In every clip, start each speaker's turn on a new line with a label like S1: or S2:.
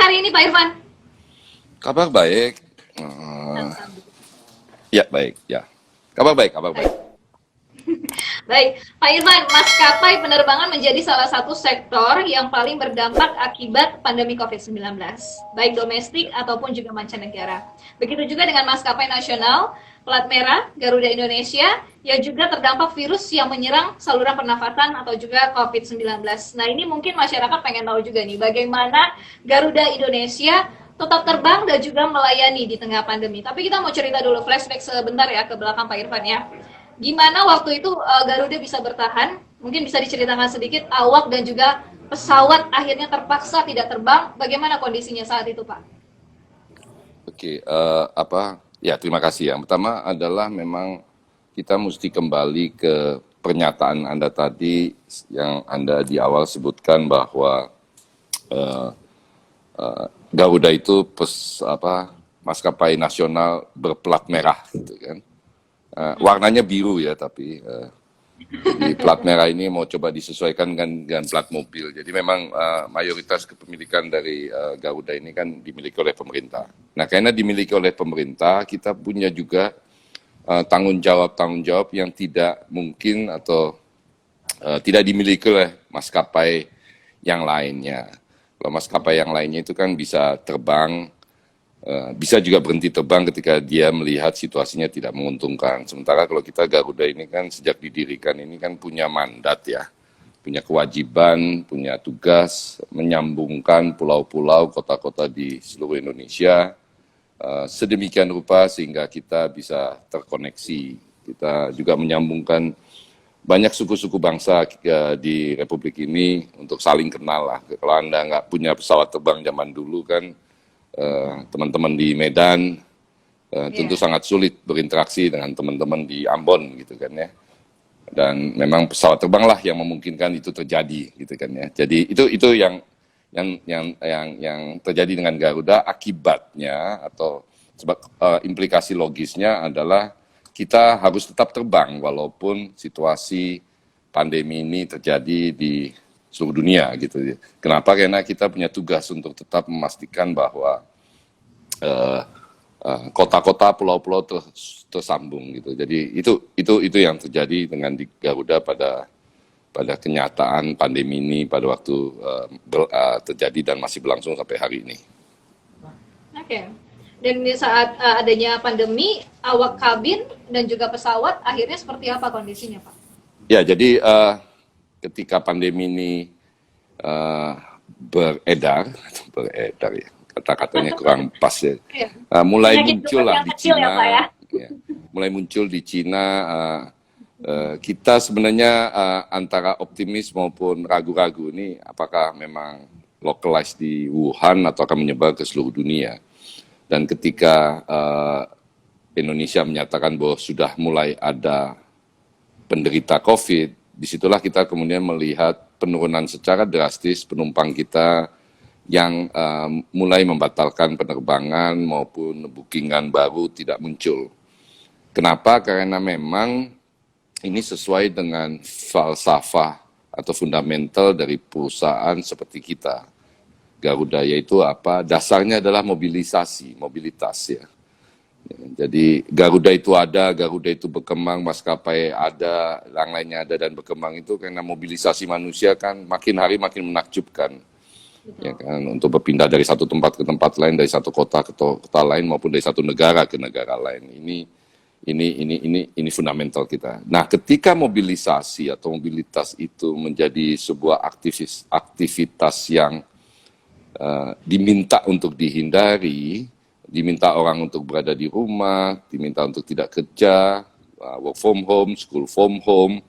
S1: hari ini Pak Irfan?
S2: Kabar baik. Ya baik, ya. Kabar baik, kabar baik.
S1: Baik, Pak Irfan, maskapai penerbangan menjadi salah satu sektor yang paling berdampak akibat pandemi COVID-19, baik domestik ataupun juga mancanegara. Begitu juga dengan maskapai nasional, plat merah, Garuda Indonesia, yang juga terdampak virus yang menyerang saluran pernafasan atau juga COVID-19. Nah, ini mungkin masyarakat pengen tahu juga nih, bagaimana Garuda Indonesia tetap terbang dan juga melayani di tengah pandemi. Tapi kita mau cerita dulu, flashback sebentar ya ke belakang Pak Irfan ya. Gimana waktu itu Garuda bisa bertahan? Mungkin bisa diceritakan sedikit, awak dan juga pesawat akhirnya terpaksa tidak terbang. Bagaimana kondisinya saat itu, Pak?
S2: Oke, ya terima kasih. Yang pertama adalah memang kita mesti kembali ke pernyataan Anda tadi yang Anda di awal sebutkan bahwa eh, Garuda itu maskapai nasional berplat merah, gitu kan. Warnanya biru ya, tapi di plat merah ini mau coba disesuaikan dengan plat mobil. Jadi memang mayoritas kepemilikan dari Garuda ini kan dimiliki oleh pemerintah. Nah, karena dimiliki oleh pemerintah, kita punya juga tanggung jawab yang tidak mungkin atau tidak dimiliki oleh maskapai yang lainnya. Kalau maskapai yang lainnya itu kan bisa terbang, bisa juga berhenti terbang ketika dia melihat situasinya tidak menguntungkan. Sementara kalau kita Garuda ini kan sejak didirikan ini kan punya mandat ya, punya kewajiban, punya tugas menyambungkan pulau-pulau, kota-kota di seluruh Indonesia sedemikian rupa sehingga kita bisa terkoneksi. Kita juga menyambungkan banyak suku-suku bangsa di Republik ini untuk saling kenal lah. Kalau Anda nggak punya pesawat terbang zaman dulu kan, teman-teman di Medan tentu sangat sulit berinteraksi dengan teman-teman di Ambon gitu kan ya. Dan memang pesawat terbang lah yang memungkinkan itu terjadi gitu kan ya. Jadi itu yang terjadi dengan Garuda. Akibatnya atau implikasi logisnya adalah kita harus tetap terbang walaupun situasi pandemi ini terjadi di seluruh dunia gitu. Kenapa? Karena kita punya tugas untuk tetap memastikan bahwa kota-kota, pulau-pulau tersambung gitu. Jadi itu yang terjadi dengan di Garuda pada kenyataan pandemi ini pada waktu terjadi dan masih berlangsung sampai hari ini.
S1: Oke. Dan di saat adanya pandemi, awak kabin dan juga pesawat akhirnya seperti apa kondisinya, Pak?
S2: Ya, jadi ketika pandemi ini beredar ya, kata-katanya kurang pas ya. Mulai muncul lah di Cina, mulai muncul di Cina. Kita sebenarnya antara optimis maupun ragu-ragu ini apakah memang localized di Wuhan atau akan menyebar ke seluruh dunia. Dan ketika Indonesia menyatakan bahwa sudah mulai ada penderita COVID, disitulah kita kemudian melihat penurunan secara drastis penumpang kita yang mulai membatalkan penerbangan maupun bookingan baru tidak muncul. Kenapa? Karena memang ini sesuai dengan falsafah atau fundamental dari perusahaan seperti kita. Garuda yaitu apa? Dasarnya adalah mobilitas ya. Jadi Garuda itu ada, Garuda itu berkembang, maskapai ada, yang lainnya ada dan berkembang itu karena mobilisasi manusia kan makin hari makin menakjubkan. Ya kan, untuk berpindah dari satu tempat ke tempat lain, dari satu kota ke kota lain maupun dari satu negara ke negara lain. Ini fundamental kita. Nah, ketika mobilisasi atau mobilitas itu menjadi sebuah aktivitas yang diminta untuk dihindari, diminta orang untuk berada di rumah, diminta untuk tidak kerja, work from home, school from home,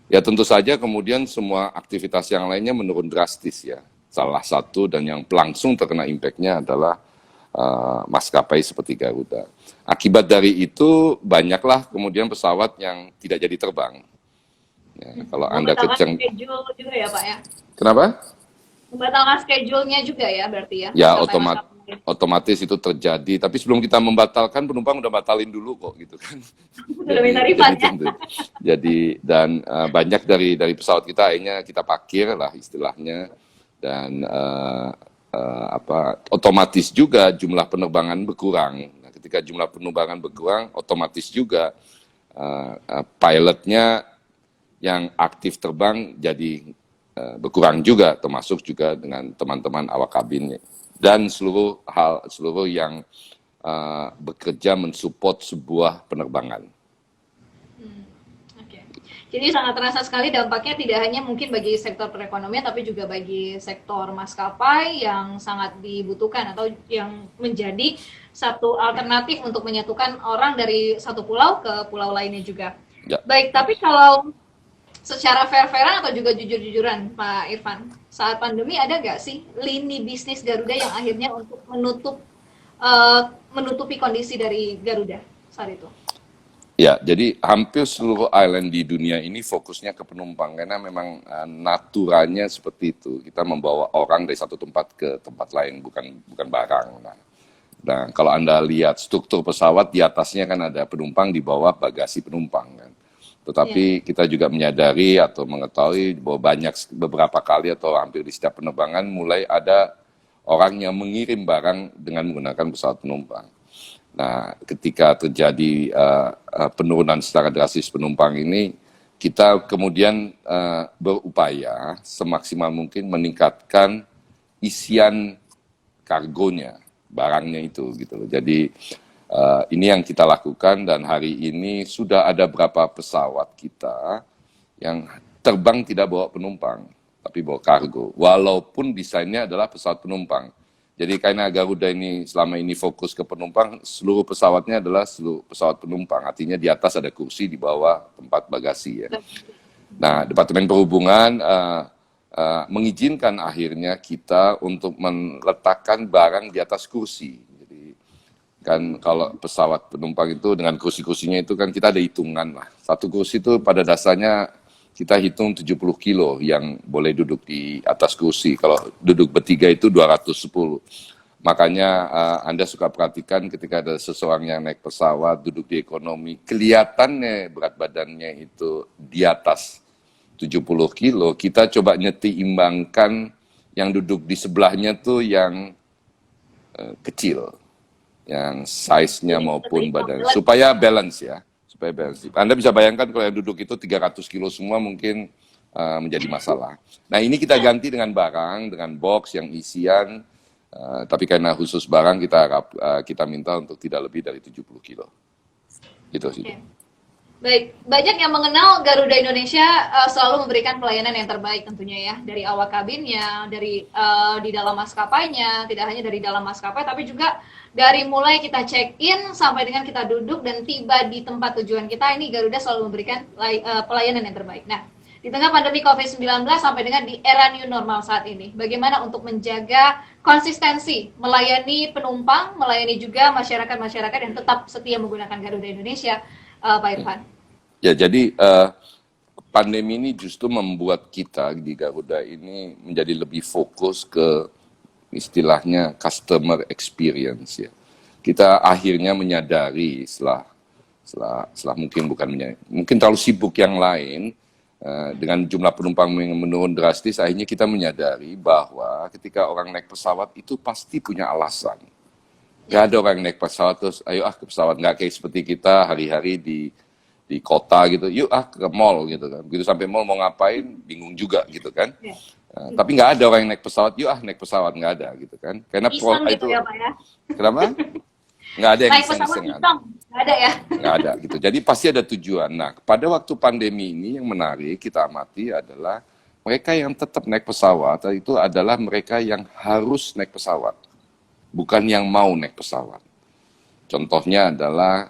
S2: ya tentu saja kemudian semua aktivitas yang lainnya menurun drastis ya. Salah satu dan yang langsung terkena impact-nya adalah maskapai seperti Garuda. Akibat dari itu banyaklah kemudian pesawat yang tidak jadi terbang. Ya, kalau Anda keceng.
S1: Schedule juga ya Pak ya?
S2: Kenapa?
S1: Membatalkan schedule-nya juga ya berarti ya?
S2: Ya otomatis itu terjadi. Tapi sebelum kita membatalkan penumpang udah batalin dulu kok gitu kan.
S1: Udah minta refund ya?
S2: Jadi dan banyak dari pesawat kita akhirnya kita parkir lah istilahnya. Dan otomatis juga jumlah penerbangan berkurang. Nah, ketika jumlah penerbangan berkurang, otomatis juga pilotnya yang aktif terbang jadi berkurang juga, termasuk juga dengan teman-teman awak kabinnya dan seluruh yang bekerja mensupport sebuah penerbangan.
S1: Oke. Jadi sangat terasa sekali dampaknya tidak hanya mungkin bagi sektor perekonomian tapi juga bagi sektor maskapai yang sangat dibutuhkan atau yang menjadi satu alternatif untuk menyatukan orang dari satu pulau ke pulau lainnya juga.
S2: Ya.
S1: Baik, tapi kalau secara fair-fairan atau juga jujur-jujuran, Pak Irfan, saat pandemi ada nggak sih lini bisnis Garuda yang akhirnya untuk menutupi kondisi dari Garuda saat itu?
S2: Ya, jadi hampir seluruh island di dunia ini fokusnya ke penumpang karena memang naturalnya seperti itu. Kita membawa orang dari satu tempat ke tempat lain, bukan barang. Nah, kalau Anda lihat struktur pesawat di atasnya kan ada penumpang, di bawah bagasi penumpang kan. Tetapi kita juga menyadari atau mengetahui bahwa beberapa kali atau hampir di setiap penerbangan mulai ada orang yang mengirim barang dengan menggunakan pesawat penumpang. Nah, ketika terjadi penurunan secara drastis penumpang ini, kita kemudian berupaya semaksimal mungkin meningkatkan isian kargonya, barangnya itu gitu loh. Jadi ini yang kita lakukan dan hari ini sudah ada beberapa pesawat kita yang terbang tidak bawa penumpang, tapi bawa kargo. Walaupun desainnya adalah pesawat penumpang. Jadi karena Garuda ini selama ini fokus ke penumpang, seluruh pesawatnya adalah seluruh pesawat penumpang. Artinya di atas ada kursi, di bawah tempat bagasi ya. Nah, Departemen Perhubungan mengizinkan akhirnya kita untuk meletakkan barang di atas kursi. Jadi kan kalau pesawat penumpang itu dengan kursi-kursinya itu kan kita ada hitungan lah. Satu kursi itu pada dasarnya kita hitung 70 kilo yang boleh duduk di atas kursi. Kalau duduk bertiga itu 210. Makanya Anda suka perhatikan ketika ada seseorang yang naik pesawat, duduk di ekonomi, kelihatannya berat badannya itu di atas 70 kilo, kita coba imbangkan yang duduk di sebelahnya tuh yang kecil, yang size-nya maupun badan, supaya balance ya. Anda bisa bayangkan kalau yang duduk itu 300 kilo semua mungkin menjadi masalah. Nah ini kita ganti dengan barang, dengan box yang isian, tapi karena khusus barang kita minta untuk tidak lebih dari 70 kilo. Gitu sih. Okay.
S1: Baik, banyak yang mengenal Garuda Indonesia selalu memberikan pelayanan yang terbaik tentunya ya, dari awak kabinnya, dari di dalam maskapainya, tidak hanya dari dalam maskapai tapi juga dari mulai kita check-in sampai dengan kita duduk dan tiba di tempat tujuan kita, ini Garuda selalu memberikan pelayanan yang terbaik. Nah, di tengah pandemi COVID-19 sampai dengan di era new normal saat ini, bagaimana untuk menjaga konsistensi melayani penumpang, melayani juga masyarakat-masyarakat yang tetap setia menggunakan Garuda Indonesia, Pak Irfan?
S2: Ya, jadi pandemi ini justru membuat kita di Garuda ini menjadi lebih fokus ke istilahnya customer experience ya. Kita akhirnya menyadari setelah mungkin terlalu sibuk yang lain dengan jumlah penumpang yang menurun drastis, akhirnya kita menyadari bahwa ketika orang naik pesawat itu pasti punya alasan. Gak ada orang naik pesawat terus ayo ke pesawat, nggak kayak seperti kita hari-hari di kota gitu, yuk ke mall gitu kan. Begitu sampai mall mau ngapain bingung juga gitu kan. Tapi nggak ada orang yang naik pesawat, yuk naik pesawat, nggak ada gitu kan. Karena
S1: gitu ya, Pak ya?
S2: Kenapa? Nggak ada yang
S1: naik pesawat nggak ada ya?
S2: Nggak ada gitu. Jadi pasti ada tujuan. Nah, pada waktu pandemi ini yang menarik kita amati adalah mereka yang tetap naik pesawat itu adalah mereka yang harus naik pesawat, bukan yang mau naik pesawat. Contohnya adalah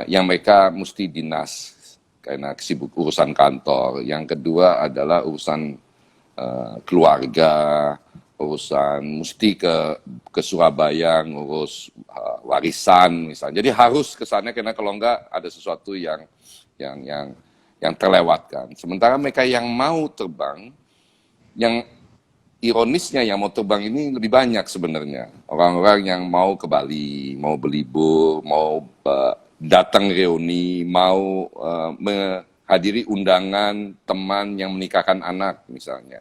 S2: yang mereka mesti dinas karena sibuk urusan kantor. Yang kedua adalah urusan keluarga, urusan mesti ke Surabaya ngurus warisan misalnya. Jadi harus ke sana karena kalau enggak ada sesuatu yang terlewatkan. Sementara mereka yang mau terbang, yang ironisnya yang mau terbang ini lebih banyak sebenarnya. Orang-orang yang mau ke Bali, mau berlibur, mau datang reuni, mau menghadiri undangan teman yang menikahkan anak misalnya.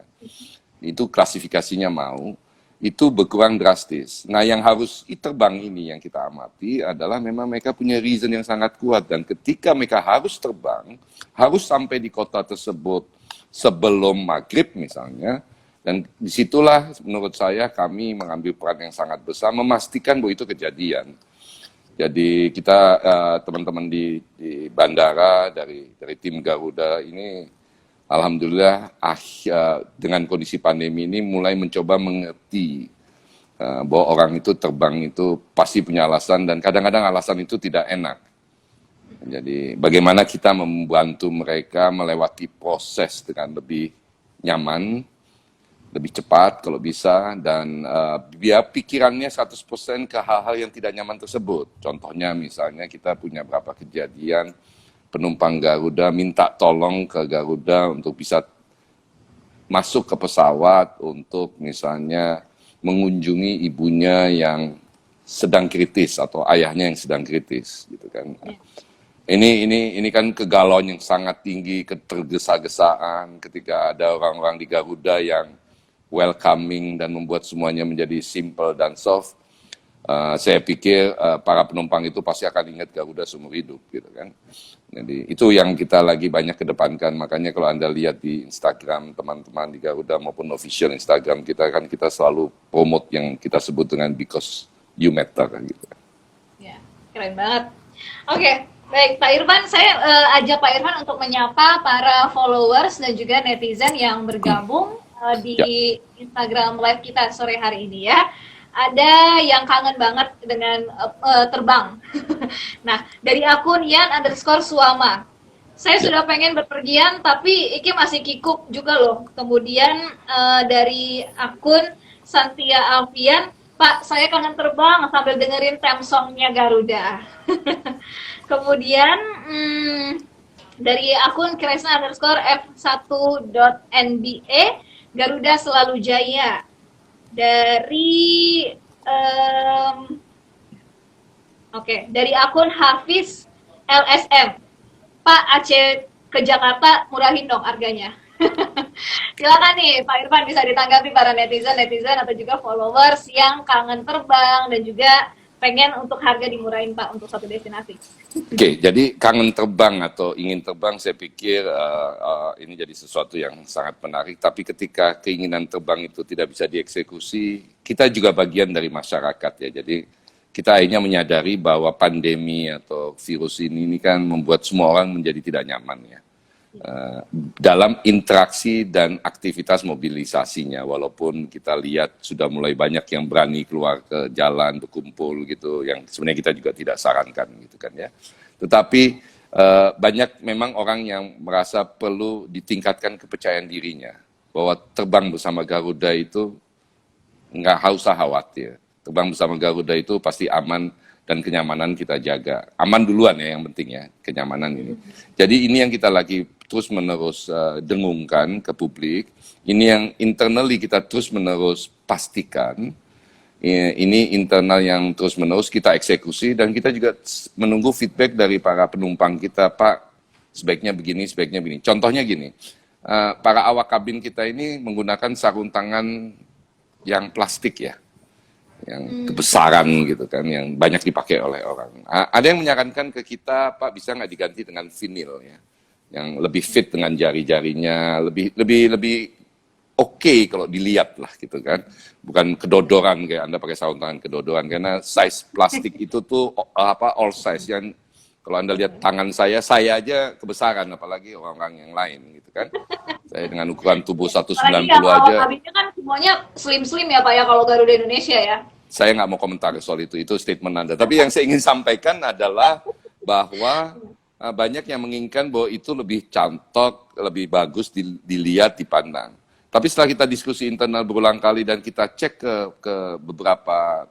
S2: Itu klasifikasinya mau. itu berkurang drastis. Nah, yang harus terbang ini yang kita amati adalah memang mereka punya reason yang sangat kuat, dan ketika mereka harus terbang, harus sampai di kota tersebut sebelum maghrib misalnya, dan disitulah menurut saya kami mengambil peran yang sangat besar memastikan bahwa itu kejadian. Jadi kita teman-teman di bandara dari tim Garuda ini alhamdulillah dengan kondisi pandemi ini mulai mencoba mengerti bahwa orang itu terbang itu pasti punya alasan, dan kadang-kadang alasan itu tidak enak. Jadi bagaimana kita membantu mereka melewati proses dengan lebih nyaman, lebih cepat kalau bisa, dan biar pikirannya 100% ke hal-hal yang tidak nyaman tersebut. Contohnya misalnya kita punya beberapa kejadian penumpang Garuda minta tolong ke Garuda untuk bisa masuk ke pesawat untuk misalnya mengunjungi ibunya yang sedang kritis atau ayahnya yang sedang kritis gitu kan. Ini kan kegalauan yang sangat tinggi, ketergesa-gesaan ketika ada orang-orang di Garuda yang welcoming dan membuat semuanya menjadi simple dan soft. Saya pikir para penumpang itu pasti akan ingat Garuda seumur hidup gitu kan. Jadi itu yang kita lagi banyak kedepankan. Makanya kalau Anda lihat di Instagram teman-teman di Garuda maupun official Instagram kita kan, kita selalu promote yang kita sebut dengan because you matter gitu.
S1: Ya, keren banget. Oke, baik Pak Irfan, saya ajak Pak Irfan untuk menyapa para followers dan juga netizen yang bergabung di Instagram live kita sore hari ini ya. Ada yang kangen banget dengan terbang. Nah, dari akun Yan_Suama. Saya sudah pengen berpergian, tapi Iki masih kikuk juga loh. Kemudian dari akun Santia Alfian, Pak, saya kangen terbang sambil dengerin theme song-nya Garuda. Kemudian dari akun Kresna_F1.nba, Garuda selalu jaya. Dari dari akun Hafiz LSM, Pak Aceh ke Jakarta murahin dong harganya. Silakan nih Pak Irfan, bisa ditanggapi para netizen atau juga followers yang kangen terbang dan juga pengen untuk harga dimurahin Pak untuk satu destinasi.
S2: Oke, jadi kangen terbang atau ingin terbang, saya pikir ini jadi sesuatu yang sangat menarik. Tapi ketika keinginan terbang itu tidak bisa dieksekusi, kita juga bagian dari masyarakat ya. Jadi kita akhirnya menyadari bahwa pandemi atau virus ini kan membuat semua orang menjadi tidak nyaman ya. Dalam interaksi dan aktivitas mobilisasinya, walaupun kita lihat sudah mulai banyak yang berani keluar ke jalan berkumpul gitu, yang sebenarnya kita juga tidak sarankan gitu kan ya. Tetapi banyak memang orang yang merasa perlu ditingkatkan kepercayaan dirinya bahwa terbang bersama Garuda itu nggak usah khawatir. Terbang bersama Garuda itu pasti aman dan kenyamanan kita jaga. Aman duluan ya yang penting ya, kenyamanan ini. Jadi ini yang kita lagi terus-menerus dengungkan ke publik. Ini yang internally kita terus-menerus pastikan. Ini internal yang terus-menerus kita eksekusi, dan kita juga menunggu feedback dari para penumpang kita, Pak, sebaiknya begini, sebaiknya begini. Contohnya gini, para awak kabin kita ini menggunakan sarung tangan yang plastik ya, yang kebesaran gitu kan, yang banyak dipakai oleh orang. Ada yang menyarankan ke kita, Pak, bisa nggak diganti dengan vinil ya, yang lebih fit dengan jari-jarinya, lebih oke kalau dilihat lah gitu kan, bukan kedodoran kayak Anda pakai sarung tangan kedodoran, karena size plastik itu tuh all size, yang kalau Anda lihat tangan saya aja kebesaran, apalagi orang-orang yang lain gitu kan. Saya dengan ukuran tubuh 190 aja.
S1: Kabinnya kan semuanya slim-slim ya Pak ya kalau Garuda Indonesia ya.
S2: Saya nggak mau komentar soal itu statement Anda. Tapi yang saya ingin sampaikan adalah bahwa banyak yang menginginkan bahwa itu lebih cantok, lebih bagus dilihat, dipandang. Tapi setelah kita diskusi internal berulang kali dan kita cek ke beberapa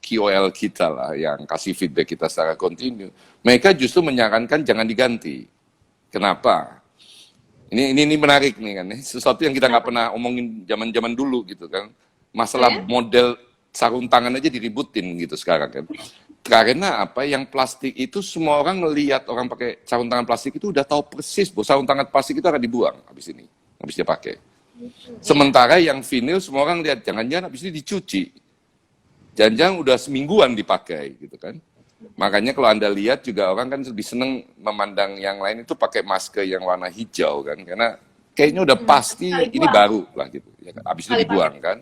S2: KOL kita lah yang kasih feedback kita secara kontinu, mereka justru menyarankan jangan diganti. Kenapa? Ini menarik nih kan, sesuatu yang kita nggak pernah omongin zaman-zaman dulu gitu kan. Masalah model sarung tangan aja diributin gitu sekarang kan. Karena apa, yang plastik itu semua orang melihat orang pakai sarung tangan plastik itu udah tahu persis bahwa sarung tangan plastik itu akan dibuang habis dia pakai. Sementara yang vinil semua orang lihat, jangan-jangan habis ini dicuci. Jangan-jangan udah semingguan dipakai gitu kan. Makanya kalau Anda lihat juga orang kan lebih seneng memandang yang lain itu pakai masker yang warna hijau kan. Karena kayaknya udah pasti ini baru lah gitu. Ya, habis itu dibuang kan.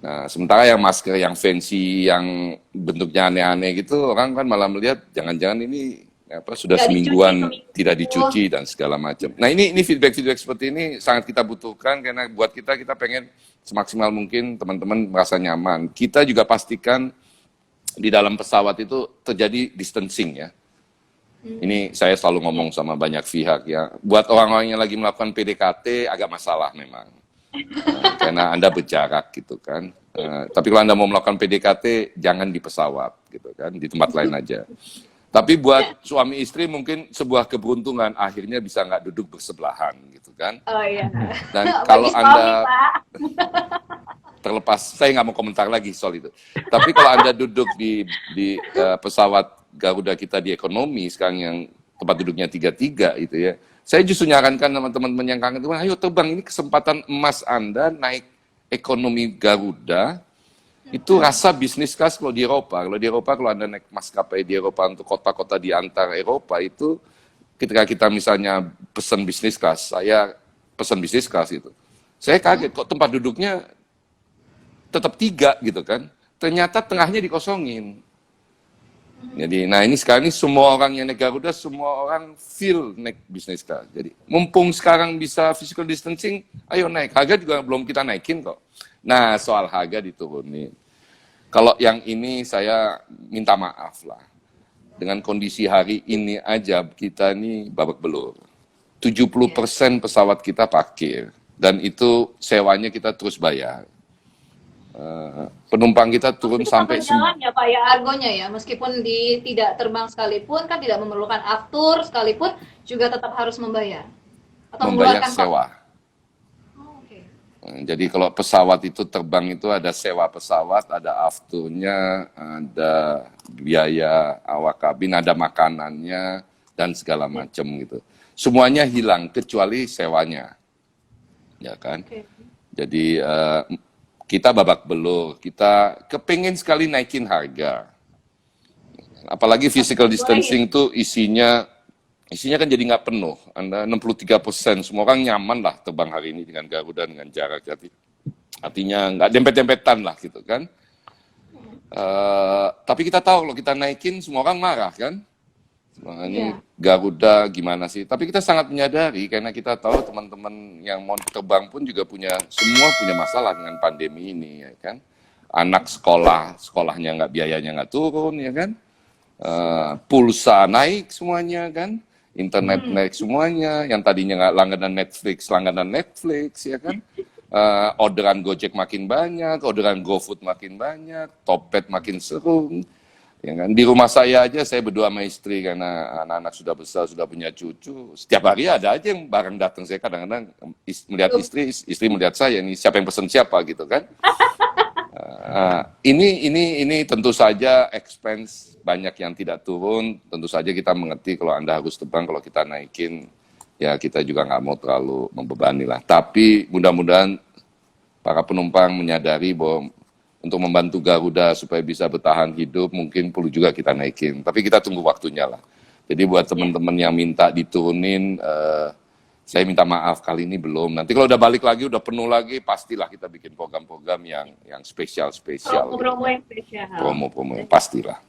S2: Nah, sementara yang masker yang fancy, yang bentuknya aneh-aneh gitu, orang kan malah melihat jangan-jangan ini sudah semingguan tidak dicuci dan segala macam. Nah ini feedback seperti ini sangat kita butuhkan karena buat kita pengen semaksimal mungkin teman-teman merasa nyaman. Kita juga pastikan di dalam pesawat itu terjadi distancing ya. Ini saya selalu ngomong sama banyak pihak ya. Buat orang-orang yang lagi melakukan PDKT agak masalah memang. Karena Anda berjarak gitu kan. Tapi kalau Anda mau melakukan PDKT jangan di pesawat gitu kan, di tempat lain aja. Tapi buat suami istri mungkin sebuah keberuntungan akhirnya bisa nggak duduk bersebelahan gitu kan.
S1: Oh iya.
S2: Dan kalau Anda terlepas, saya nggak mau komentar lagi soal itu. Tapi kalau Anda duduk di pesawat Garuda kita di ekonomi sekarang yang tempat duduknya 3-3 itu ya. Saya justru nyarankan sama teman-teman yang kangen, ayo terbang, ini kesempatan emas Anda naik ekonomi Garuda. Itu rasa bisnis kelas kalau di Eropa. Kalau di Eropa, kalau Anda naik maskapai di Eropa untuk kota-kota di antar Eropa itu, ketika kita misalnya pesan bisnis kelas, saya pesan bisnis kelas itu. Saya kaget kok tempat duduknya tetap 3 gitu kan. Ternyata tengahnya dikosongin. Jadi, nah ini sekarang ini semua orang yang naik Garuda, semua orang feel naik bisnis kelas. Jadi, mumpung sekarang bisa physical distancing, ayo naik. Harga juga belum kita naikin kok. Nah, soal harga diturunin. Kalau yang ini saya minta maaf lah. Dengan kondisi hari ini aja kita ini babak belur. 70% pesawat kita parkir. Dan itu sewanya kita terus bayar. Penumpang kita turun sampai
S1: jalan ya Pak ya, argonya ya, meskipun tidak terbang sekalipun kan tidak memerlukan aftur sekalipun juga tetap harus membayar atau
S2: membayar sewa.
S1: Okay.
S2: Jadi kalau pesawat itu terbang itu ada sewa pesawat, ada afturnya, ada biaya awak kabin, ada makanannya dan segala macam gitu. Semuanya hilang kecuali sewanya, ya kan? Okay. Jadi kita babak belur, kita kepengen sekali naikin harga. Apalagi physical distancing itu isinya kan jadi nggak penuh. Anda 63%, semua orang nyaman lah terbang hari ini dengan Garuda, dengan jarak. Artinya nggak dempet-dempetan lah gitu kan. Tapi kita tahu kalau kita naikin semua orang marah kan. Makanya Garuda gimana sih? Tapi kita sangat menyadari karena kita tahu teman-teman yang mau terbang pun juga semua punya masalah dengan pandemi ini, ya kan? Anak sekolahnya biayanya nggak turun, ya kan? Pulsa naik semuanya kan? Internet naik semuanya. Yang tadinya nggak langganan Netflix, ya kan? Orderan Gojek makin banyak, orderan GoFood makin banyak, Topet makin seru. Ya kan? Di rumah saya aja saya berdua sama istri karena anak-anak sudah besar, sudah punya cucu. Setiap hari ada aja yang barang datang. Saya kadang-kadang melihat istri melihat saya, ini siapa yang pesan siapa gitu kan. Ini tentu saja expense banyak yang tidak turun. Tentu saja kita mengerti kalau Anda harus terbang, kalau kita naikin, ya kita juga nggak mau terlalu membebani lah. Tapi mudah-mudahan para penumpang menyadari bahwa untuk membantu Garuda supaya bisa bertahan hidup, mungkin perlu juga kita naikin. Tapi kita tunggu waktunya lah. Jadi buat teman-teman yang minta diturunin, saya minta maaf kali ini belum. Nanti kalau udah balik lagi, udah penuh lagi, pastilah kita bikin program-program yang spesial.
S1: Promo yang spesial.
S2: Promo, pastilah.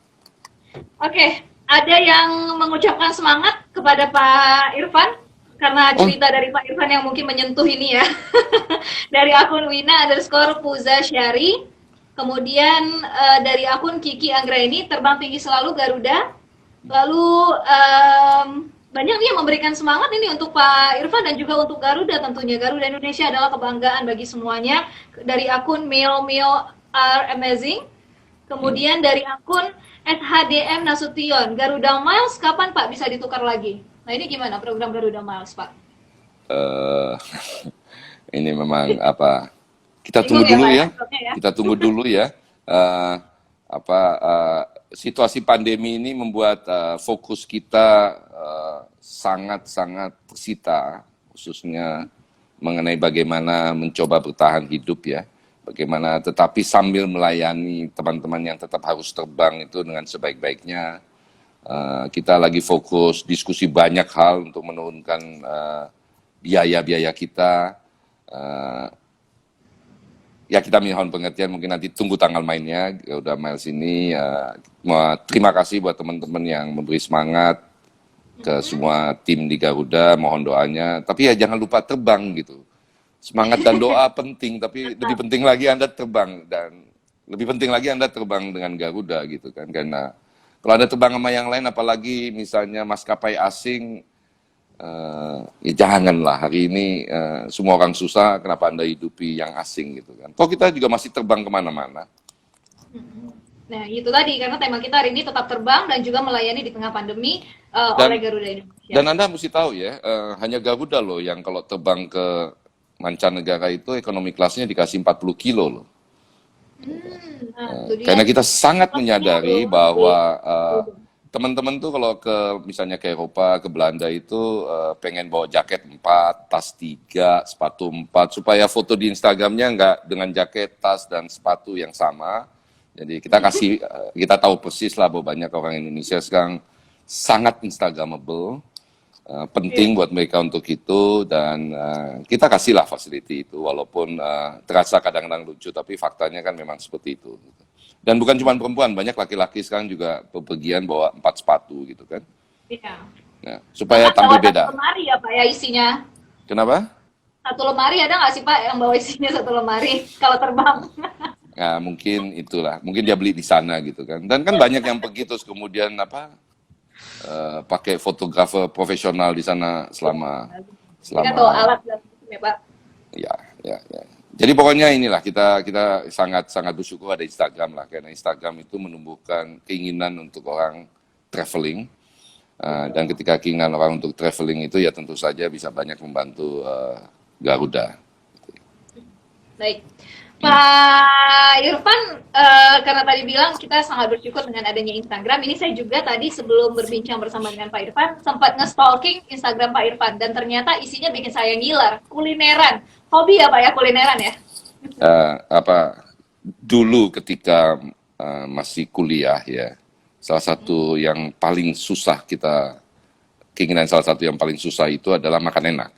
S1: Oke, ada yang mengucapkan semangat kepada Pak Irfan? Karena cerita dari Pak Irfan yang mungkin menyentuh ini ya. Dari akun Wina_Puza_Syari. Kemudian dari akun Kiki Anggraini, terbang tinggi selalu Garuda. Lalu banyak nih yang memberikan semangat ini untuk Pak Irfan dan juga untuk Garuda tentunya. Garuda Indonesia adalah kebanggaan bagi semuanya. Dari akun Mio are amazing. Kemudian dari akun SHDM Nasution, Garuda Miles kapan Pak bisa ditukar lagi? Nah ini gimana program Garuda Miles Pak?
S2: Ini memang apa? Kita tunggu dulu ya. Kita tunggu dulu ya. Situasi pandemi ini membuat fokus kita sangat-sangat tersita, khususnya mengenai bagaimana mencoba bertahan hidup ya, bagaimana tetapi sambil melayani teman-teman yang tetap harus terbang itu dengan sebaik-baiknya. Kita lagi fokus diskusi banyak hal untuk menurunkan biaya-biaya kita. Ya kita mohon pengertian, mungkin nanti tunggu tanggal mainnya. Udah mail sini. Terima kasih buat teman-teman yang memberi semangat ke semua tim di Garuda, mohon doanya. Tapi ya jangan lupa terbang gitu. Semangat dan doa penting, tapi lebih penting lagi Anda terbang, dan lebih penting lagi Anda terbang dengan Garuda gitu kan. Karena kalau Anda terbang sama yang lain, apalagi misalnya maskapai asing, ya janganlah. Hari ini semua orang susah, kenapa Anda hidupi yang asing gitu kan. Kok kita juga masih terbang kemana-mana.
S1: Nah, itu tadi, karena tema kita hari ini tetap terbang dan juga melayani di tengah pandemi oleh Garuda Indonesia.
S2: Dan Anda mesti tahu ya, hanya Garuda loh yang kalau terbang ke mancanegara itu ekonomi kelasnya dikasih 40 kilo loh. Karena kita sangat menyadari bahwa teman-teman tuh kalau misalnya ke Eropa, ke Belanda itu pengen bawa jaket 4, tas 3, sepatu 4, supaya foto di Instagramnya nggak dengan jaket, tas, dan sepatu yang sama. Jadi kita tahu persis lah bahwa banyak orang Indonesia sekarang sangat Instagramable. Penting buat mereka untuk itu, dan kita kasihlah facility itu, walaupun terasa kadang-kadang lucu, tapi faktanya kan memang seperti itu. Dan bukan cuma perempuan, banyak laki-laki sekarang juga bepergian bawa 4 sepatu gitu kan.
S1: Iya.
S2: Nah, supaya tampil beda.
S1: Satu lemari ya Pak ya isinya.
S2: Kenapa?
S1: Satu lemari ada nggak sih Pak yang bawa isinya satu lemari kalau terbang?
S2: Nah, mungkin itulah, mungkin dia beli di sana gitu kan. Dan kan banyak yang pergi terus kemudian pakai fotografer profesional di sana selama
S1: alat ya Pak.
S2: Ya. Jadi pokoknya inilah kita sangat bersyukur ada Instagram lah, karena Instagram itu menumbuhkan keinginan untuk orang traveling, dan ketika keinginan orang untuk traveling itu ya tentu saja bisa banyak membantu Garuda.
S1: Baik. Pak Irfan, karena tadi bilang kita sangat bersyukur dengan adanya Instagram, ini saya juga tadi sebelum berbincang bersama dengan Pak Irfan, sempat nge-stalking Instagram Pak Irfan, dan ternyata isinya bikin saya ngiler, kulineran. Hobi ya Pak ya, kulineran ya?
S2: Dulu ketika masih kuliah ya, salah satu yang paling susah keinginan salah satu yang paling susah itu adalah makan enak.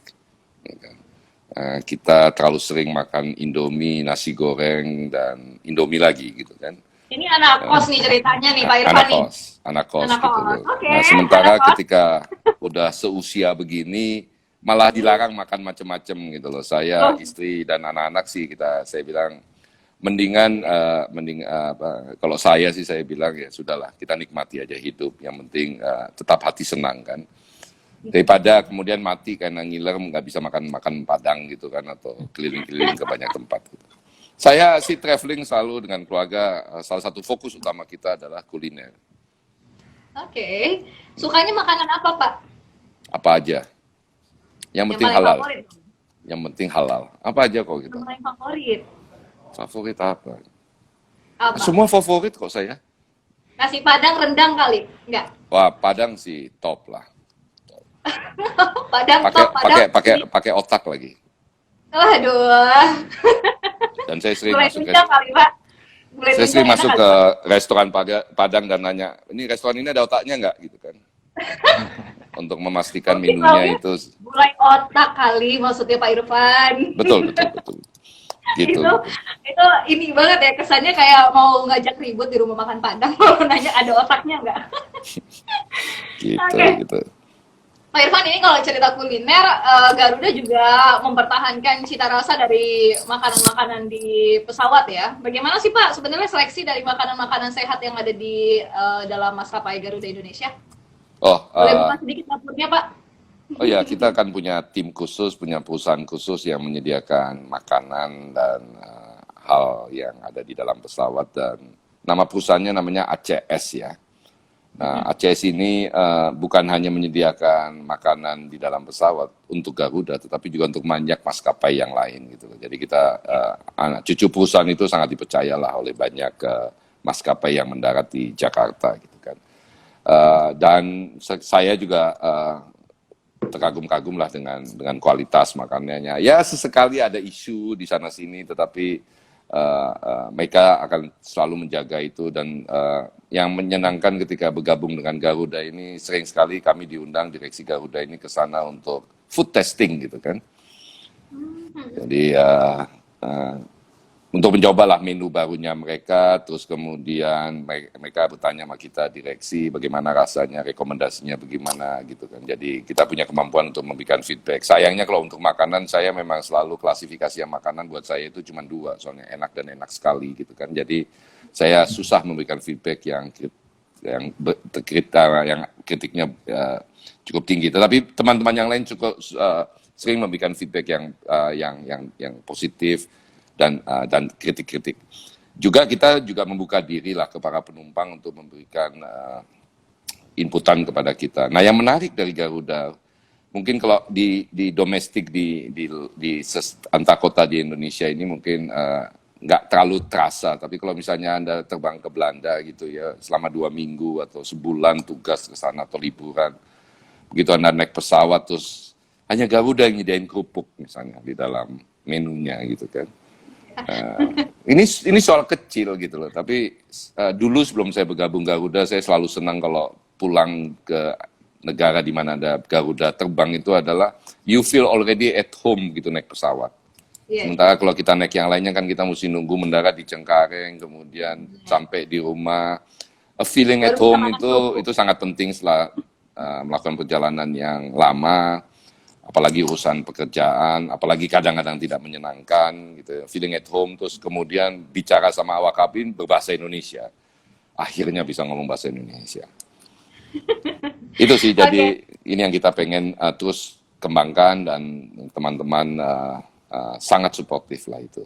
S2: Kita terlalu sering makan Indomie, nasi goreng, dan Indomie lagi gitu kan.
S1: Ini anak kos nih ceritanya nih Pak Irfan nih.
S2: Anak kos gitu loh. Okay, nah sementara ketika udah seusia begini malah dilarang makan macam-macam gitu loh. Saya, istri, dan anak-anak sih saya bilang mendingan kalau saya bilang ya sudahlah, kita nikmati aja hidup. Yang penting tetap hati senang kan. Daripada kemudian mati karena ngiler nggak bisa makan Padang gitu kan, atau keliling-keliling ke banyak tempat gitu. Saya sih traveling selalu dengan keluarga, salah satu fokus utama kita adalah kuliner.
S1: Oke. Sukanya makanan apa Pak?
S2: Apa aja. Yang penting halal. Favorit. Yang penting halal. Apa aja kok gitu.
S1: Yang paling favorit?
S2: Favorit apa? Semua favorit kok saya.
S1: Nasi Padang rendang kali? Enggak?
S2: Wah, Padang sih top lah.
S1: Padang
S2: pakai otak lagi.
S1: Waduh.
S2: Dan saya sering masuk ke restoran Padang dan nanya, ini restoran ini ada otaknya nggak gitu kan? Untuk memastikan menunya itu.
S1: Mulai otak kali maksudnya Pak Irfan.
S2: Betul. Gitu.
S1: Itu ini banget ya, kesannya kayak mau ngajak ribut di rumah makan Padang kalau nanya ada otaknya nggak?
S2: Gitu.
S1: Pak Irfan, ini kalau cerita kuliner, Garuda juga mempertahankan cita rasa dari makanan-makanan di pesawat ya. Bagaimana sih Pak sebenarnya seleksi dari makanan-makanan sehat yang ada di dalam maskapai Garuda Indonesia? Boleh buka sedikit dapurnya Pak?
S2: Oh ya, kita kan punya tim khusus, punya perusahaan khusus yang menyediakan makanan dan hal yang ada di dalam pesawat, dan nama perusahaannya namanya ACS ya. Nah, ACS ini bukan hanya menyediakan makanan di dalam pesawat untuk Garuda, tetapi juga untuk banyak maskapai yang lain gitu. Jadi kita cucu perusahaan itu sangat dipercayalah oleh banyak maskapai yang mendarat di Jakarta gitu kan. Dan saya juga terkagum-kagum lah dengan kualitas makanannya. Ya sesekali ada isu di sana sini, tetapi mereka akan selalu menjaga itu. Dan yang menyenangkan ketika bergabung dengan Garuda ini, sering sekali kami diundang direksi Garuda ini ke sana untuk food testing gitu kan. Jadi untuk mencobalah menu barunya mereka, terus kemudian mereka bertanya sama kita direksi bagaimana rasanya, rekomendasinya bagaimana gitu kan. Jadi kita punya kemampuan untuk memberikan feedback. Sayangnya kalau untuk makanan, saya memang selalu klasifikasi yang makanan buat saya itu cuma dua, soalnya enak dan enak sekali gitu kan. Jadi saya susah memberikan feedback yang kritiknya cukup tinggi. Tetapi teman-teman yang lain cukup sering memberikan feedback yang positif dan kritik-kritik. Juga kita juga membuka diri lah ke para penumpang untuk memberikan inputan kepada kita. Nah, yang menarik dari Garuda, mungkin kalau di domestik di antar kota di Indonesia ini mungkin nggak terlalu terasa. Tapi kalau misalnya Anda terbang ke Belanda gitu ya, selama 2 minggu atau sebulan tugas ke sana atau liburan, begitu Anda naik pesawat terus hanya Garuda yang nyediain kerupuk misalnya di dalam menunya gitu kan. Ini soal kecil gitu loh, tapi dulu sebelum saya bergabung Garuda, saya selalu senang kalau pulang ke negara di mana ada Garuda terbang itu adalah you feel already at home gitu naik pesawat. Sementara kalau kita naik yang lainnya kan kita mesti nunggu mendarat di Cengkareng, kemudian sampai di rumah. A feeling at home itu sangat penting setelah melakukan perjalanan yang lama. Apalagi urusan pekerjaan, apalagi kadang-kadang tidak menyenangkan, gitu. Feeling at home, terus kemudian bicara sama awak kabin berbahasa Indonesia. Akhirnya bisa ngomong bahasa Indonesia. Itu sih, jadi ini yang kita pengen terus kembangkan dan teman-teman sangat suportif lah itu.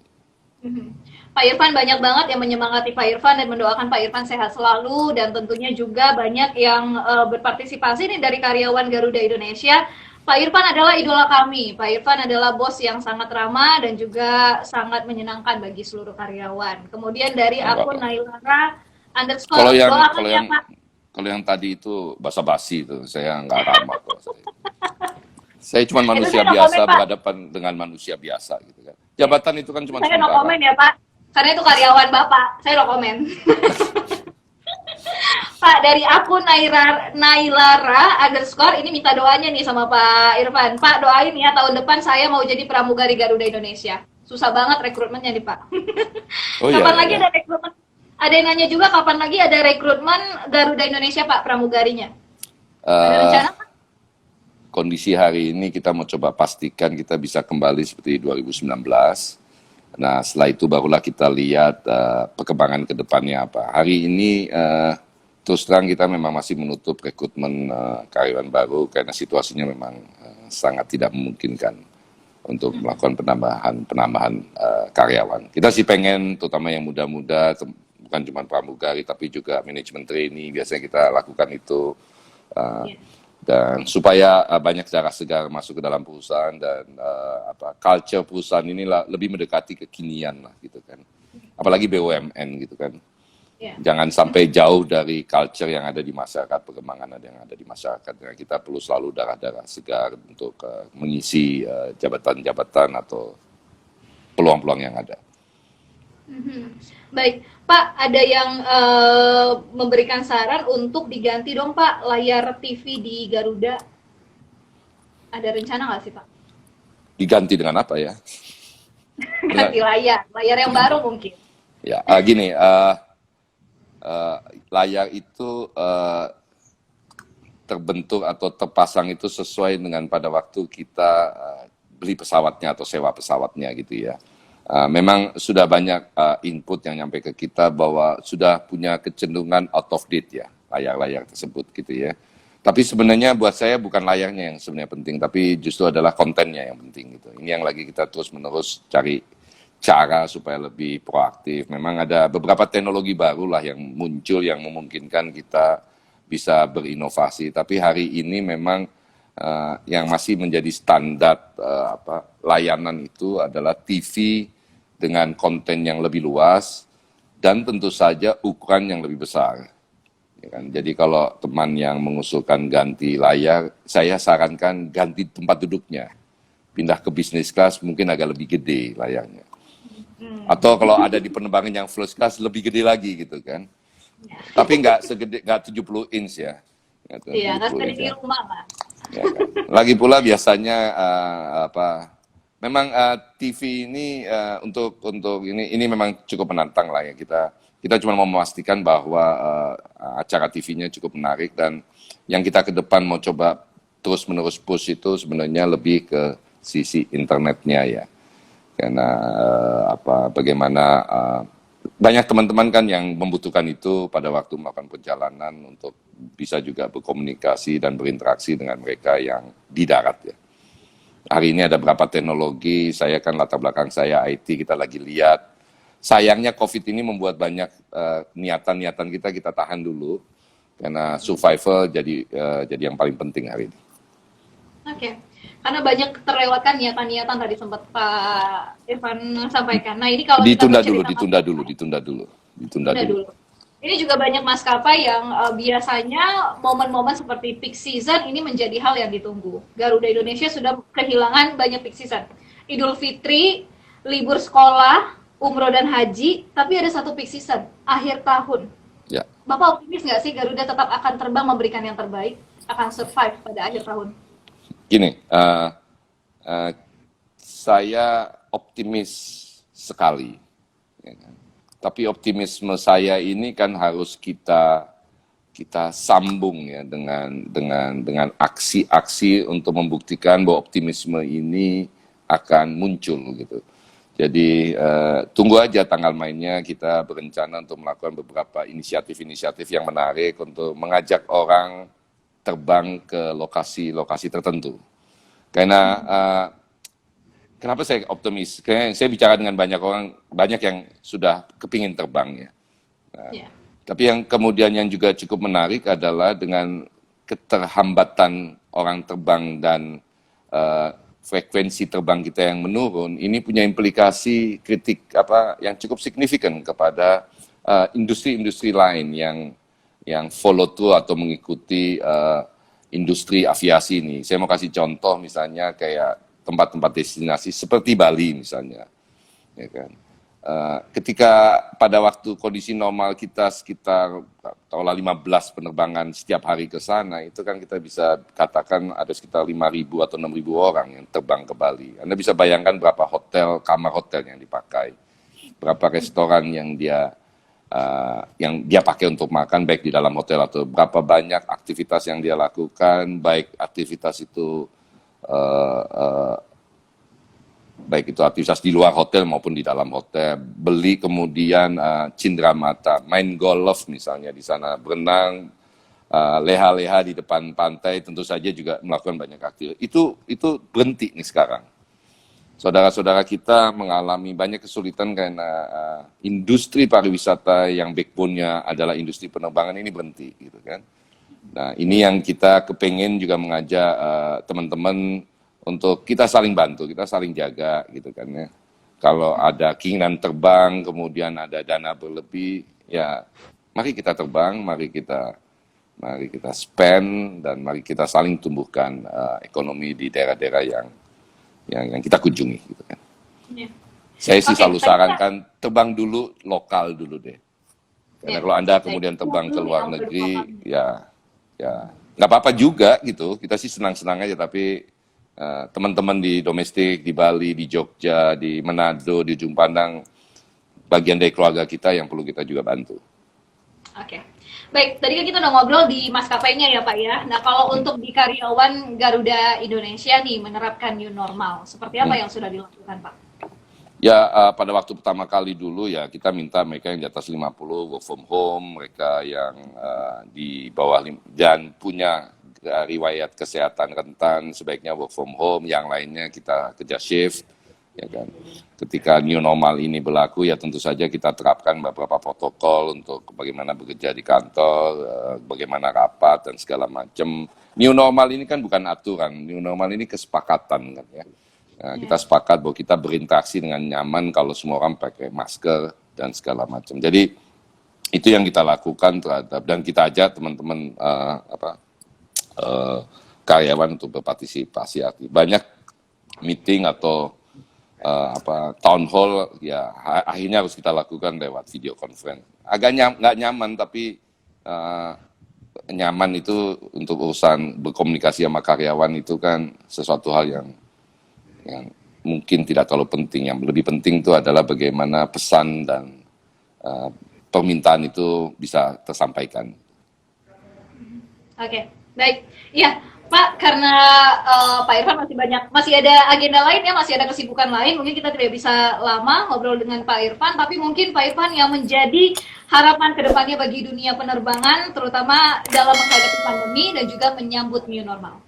S1: Pak Irfan, banyak banget yang menyemangati Pak Irfan dan mendoakan Pak Irfan sehat selalu, dan tentunya juga banyak yang berpartisipasi nih dari karyawan Garuda Indonesia. Pak Irfan adalah idola kami. Pak Irfan adalah bos yang sangat ramah dan juga sangat menyenangkan bagi seluruh karyawan. Kemudian dari akun Nailara underscore,
S2: kalau yang tadi itu basa-basi itu, saya nggak ramah kok. Saya cuma manusia biasa berhadapan dengan manusia biasa gitu kan. Jabatan itu kan cuma
S1: sementara. Saya no komen ya Pak, karena itu karyawan Bapak. Saya no komen. Pak, dari akun Nailara underscore, ini minta doanya nih sama Pak Irfan. Pak, doain ya tahun depan saya mau jadi pramugari Garuda Indonesia. Susah banget rekrutmennya nih Pak. Kapan lagi ada rekrutmen? Ada yang nanya juga kapan lagi ada rekrutmen Garuda Indonesia Pak, pramugarinya? Ada rencana Pak?
S2: Kondisi hari ini kita mau coba pastikan kita bisa kembali seperti 2019. Nah, setelah itu barulah kita lihat perkembangan ke depannya apa. Hari ini terus terang kita memang masih menutup rekrutmen karyawan baru karena situasinya memang sangat tidak memungkinkan untuk melakukan penambahan karyawan. Kita sih pengen terutama yang muda-muda, bukan cuma pramugari tapi juga manajemen trainee, biasanya kita lakukan itu dan supaya banyak darah segar masuk ke dalam perusahaan dan culture perusahaan ini lebih mendekati kekinian lah gitu kan. Apalagi BUMN gitu kan. Jangan sampai jauh dari culture yang ada di masyarakat, perkembangan yang ada di masyarakat. Nah, kita perlu selalu darah-darah segar untuk mengisi jabatan-jabatan atau peluang-peluang yang ada.
S1: Baik, Pak, ada yang memberikan saran untuk diganti dong Pak layar TV di Garuda. Ada rencana nggak sih Pak?
S2: Diganti dengan apa ya?
S1: Ganti layar yang baru mungkin.
S2: Ya, gini. Layar itu terbentuk atau terpasang itu sesuai dengan pada waktu kita beli pesawatnya atau sewa pesawatnya gitu ya. Memang sudah banyak input yang nyampe ke kita bahwa sudah punya kecenderungan out of date ya layar-layar tersebut gitu ya. Tapi sebenarnya buat saya bukan layarnya yang sebenarnya penting, tapi justru adalah kontennya yang penting gitu. Ini yang lagi kita terus-menerus cari cara supaya lebih proaktif. Memang ada beberapa teknologi baru lah yang muncul yang memungkinkan kita bisa berinovasi. Tapi hari ini memang yang masih menjadi standar layanan itu adalah TV dengan konten yang lebih luas dan tentu saja ukuran yang lebih besar. Ya kan? Jadi kalau teman yang mengusulkan ganti layar, saya sarankan ganti tempat duduknya. Pindah ke bisnis class mungkin agak lebih gede layarnya. Atau kalau ada di penerbangan yang first class lebih gede lagi gitu kan. Tapi nggak 70 inch ya.
S1: Iya, nggak
S2: 70
S1: seperti
S2: inch
S1: di
S2: ya.
S1: rumah, Pak.
S2: Ya kan? Lagi pula biasanya memang TV ini untuk ini memang cukup menantang lah ya kita cuma mau memastikan bahwa acara TV-nya cukup menarik dan yang kita ke depan mau coba terus menerus push itu sebenarnya lebih ke sisi internetnya ya karena bagaimana banyak teman-teman kan yang membutuhkan itu pada waktu melakukan perjalanan untuk bisa juga berkomunikasi dan berinteraksi dengan mereka yang di darat ya. Hari ini ada berapa teknologi, saya kan latar belakang saya IT, kita lagi lihat. Sayangnya COVID ini membuat banyak niatan-niatan kita tahan dulu, karena survival jadi yang paling penting hari ini.
S1: Oke, karena banyak terlewatkan niatan-niatan tadi sempat Pak Irfan sampaikan. Nah ini kalau
S2: ditunda
S1: kita
S2: dulu.
S1: Ini juga banyak maskapai yang biasanya momen-momen seperti peak season ini menjadi hal yang ditunggu. Garuda Indonesia sudah kehilangan banyak peak season. Idul Fitri, libur sekolah, umroh dan haji, tapi ada satu peak season, akhir tahun.
S2: Ya.
S1: Bapak optimis nggak sih Garuda tetap akan terbang memberikan yang terbaik, akan survive pada akhir tahun?
S2: Gini, saya optimis sekali. Ya kan? Tapi optimisme saya ini kan harus kita sambung ya dengan aksi-aksi untuk membuktikan bahwa optimisme ini akan muncul gitu. Jadi tunggu aja tanggal mainnya, kita berencana untuk melakukan beberapa inisiatif-inisiatif yang menarik untuk mengajak orang terbang ke lokasi-lokasi tertentu. Karena kenapa saya optimis? Karena saya bicara dengan banyak orang, banyak yang sudah kepingin terbang ya. Nah, tapi yang kemudian yang juga cukup menarik adalah dengan keterhambatan orang terbang dan frekuensi terbang kita yang menurun, ini punya implikasi kritik yang cukup signifikan kepada industri-industri lain yang follow through atau mengikuti industri aviasi ini. Saya mau kasih contoh misalnya kayak tempat-tempat destinasi seperti Bali misalnya, ya kan. Ketika pada waktu kondisi normal kita sekitar taruhlah 15 penerbangan setiap hari ke sana, itu kan kita bisa katakan ada sekitar 5.000 atau 6.000 orang yang terbang ke Bali. Anda bisa bayangkan berapa kamar hotel yang dipakai, berapa restoran yang dia pakai untuk makan baik di dalam hotel atau berapa banyak aktivitas yang dia lakukan, baik aktivitas itu baik itu aktivitas di luar hotel maupun di dalam hotel, beli kemudian cindera mata, main golf misalnya di sana, berenang, leha-leha di depan pantai, tentu saja juga melakukan banyak aktivitas. Itu berhenti nih sekarang. Saudara-saudara kita mengalami banyak kesulitan karena industri pariwisata yang backbone-nya adalah industri penerbangan ini berhenti, gitu kan. Nah, ini yang kita kepengen juga mengajak teman-teman untuk kita saling bantu, kita saling jaga gitu kan ya. Kalau ada keinginan terbang, kemudian ada dana berlebih, ya mari kita terbang, mari kita spend dan mari kita saling tumbuhkan ekonomi di daerah-daerah yang kita kunjungi gitu kan. Ya. Saya sih selalu sarankan terbang dulu lokal dulu deh. Karena kalau Anda kemudian terbang ke luar negeri, ya nggak apa-apa juga gitu. Kita sih senang-senang aja, tapi teman-teman di domestik, di Bali, di Jogja, di Manado, di Ujung Pandang, bagian dari keluarga kita yang perlu kita juga bantu.
S1: Oke, baik. Tadi kan kita udah ngobrol di maskapainya ya Pak ya. Nah kalau untuk di karyawan Garuda Indonesia nih menerapkan new normal, seperti apa yang sudah dilakukan Pak?
S2: Ya pada waktu pertama kali dulu ya kita minta mereka yang di atas 50 work from home, mereka yang di bawah dan punya riwayat kesehatan rentan sebaiknya work from home, yang lainnya kita kerja shift, ya kan. Ketika new normal ini berlaku ya tentu saja kita terapkan beberapa protokol untuk bagaimana bekerja di kantor, bagaimana rapat dan segala macam. New normal ini kan bukan aturan, new normal ini kesepakatan kan ya. Nah, kita sepakat bahwa kita berinteraksi dengan nyaman kalau semua orang pakai masker dan segala macam. Jadi Itu yang kita lakukan terhadap, dan kita ajak teman-teman karyawan untuk berpartisipasi. Banyak meeting atau town hall ya akhirnya harus kita lakukan lewat video conference. Agak nggak nyaman, tapi nyaman itu untuk urusan berkomunikasi sama karyawan itu kan sesuatu hal yang mungkin tidak terlalu penting. Yang lebih penting itu adalah bagaimana pesan dan permintaan itu bisa tersampaikan.
S1: Oke, baik. Ya, Pak, karena Pak Irfan masih ada agenda lain ya, masih ada kesibukan lain. Mungkin kita tidak bisa lama ngobrol dengan Pak Irfan, tapi mungkin Pak Irfan yang menjadi harapan kedepannya bagi dunia penerbangan, terutama dalam menghadapi pandemi dan juga menyambut new normal.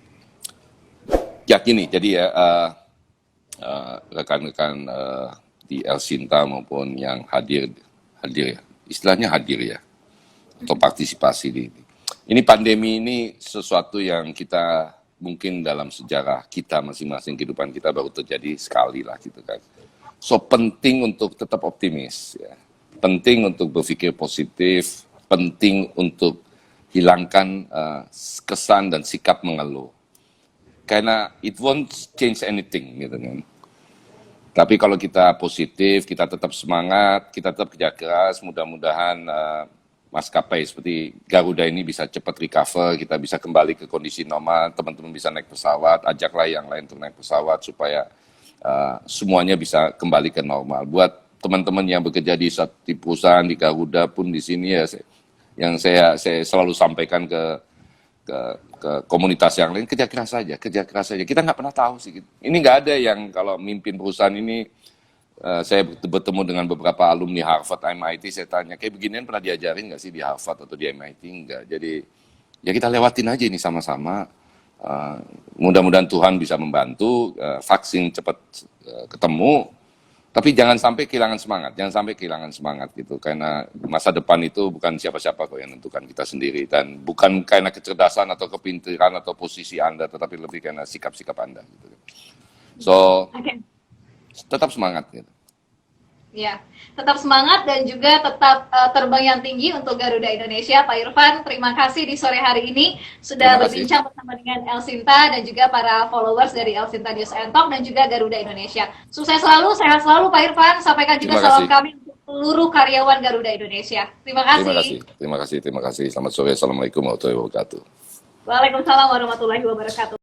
S2: Ya gini, jadi ya rekan-rekan di Elsinta maupun yang hadir ya, istilahnya hadir ya, atau partisipasi di ini pandemi ini sesuatu yang kita mungkin dalam sejarah kita masing-masing kehidupan kita baru terjadi sekali lah gitu kan. So penting untuk tetap optimis ya, penting untuk berpikir positif, penting untuk hilangkan kesan dan sikap mengeluh. Karena it won't change anything gitu kan. Tapi kalau kita positif, kita tetap semangat, kita tetap kerja keras, mudah-mudahan maskapai seperti Garuda ini bisa cepat recover, kita bisa kembali ke kondisi normal, teman-teman bisa naik pesawat, ajaklah yang lain untuk naik pesawat supaya semuanya bisa kembali ke normal. Buat teman-teman yang bekerja di perusahaan di Garuda pun di sini ya, yang saya selalu sampaikan ke komunitas yang lain, kerja keras saja. Kita nggak pernah tahu sih. Ini nggak ada yang kalau mimpin perusahaan ini. Saya bertemu dengan beberapa alumni Harvard, MIT, saya tanya, kayak beginian pernah diajarin nggak sih di Harvard atau di MIT? Enggak. Jadi ya kita lewatin aja ini sama-sama. Mudah-mudahan Tuhan bisa membantu, vaksin cepat ketemu, tapi jangan sampai kehilangan semangat gitu, karena masa depan itu bukan siapa-siapa kok yang menentukan, kita sendiri, dan bukan karena kecerdasan atau kepintaran atau posisi Anda, tetapi lebih karena sikap-sikap Anda gitu. So tetap semangat gitu.
S1: Ya, tetap semangat dan juga tetap terbang yang tinggi untuk Garuda Indonesia. Pak Irfan, terima kasih di sore hari ini sudah berbincang bersama dengan Elsinta dan juga para followers dari Elsinta News and Talk dan juga Garuda Indonesia. Sukses selalu, sehat selalu Pak Irfan. Sampaikan juga salam kami untuk seluruh karyawan Garuda Indonesia. Terima kasih.
S2: Terima kasih. Selamat sore. Assalamualaikum warahmatullahi wabarakatuh.
S1: Waalaikumsalam warahmatullahi wabarakatuh.